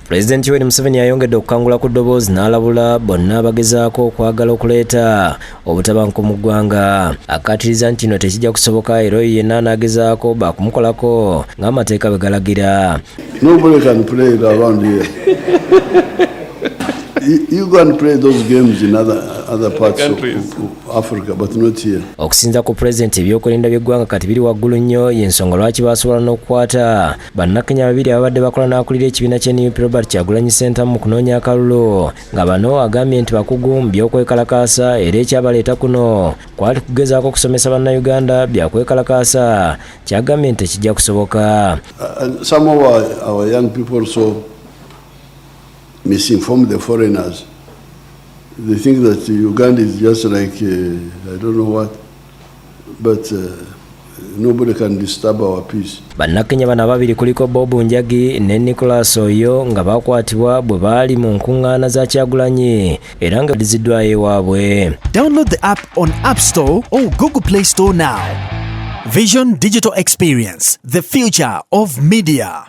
President Yoweri Museveni ayongedde okukangula ku ddoboozi n'alabula bonna abagezaako okwagala okuleeta obutabanguko mu ggwanga. Akkaatiriza nti kino tekijja kusoboka era oyo yenna anaagezaako baakumukolako ng'amateeka bwe galagira. Nobody can play it around here. You go and play those games in other parts of Africa, but not here. Okusinza ku President ebyokwerinda by'eggwanga kati biri waggulu nnyo y'ensonga lwaki baasobola n'okukwata bannakenya babiri ababadde bakola n'akulira ekibiina ky'NUP Robert Kyagulanyi Center mu kunoonya akalulu nga bano agambye nti bakugu mu by'okwekalakaasa era ekyabaleeta kuno kwali kugezaako okusomesa bannayuganda byakwekalakaasa kyagambye nti tekijja kusoboka. Some of our young people also misinform the foreigners. They think that Uganda is just like, I don't know what, but nobody can disturb our peace. Bannakenya bano ababiri kuliko Bob Njagi ne Nicholas Oyo nga bakwatibwa bwe baali mu nkuŋŋaana za Kyagulanyi era nga liziddwayo ewaabwe. Download the app on App Store or Google Play Store now. Vision Digital Experience, the future of media.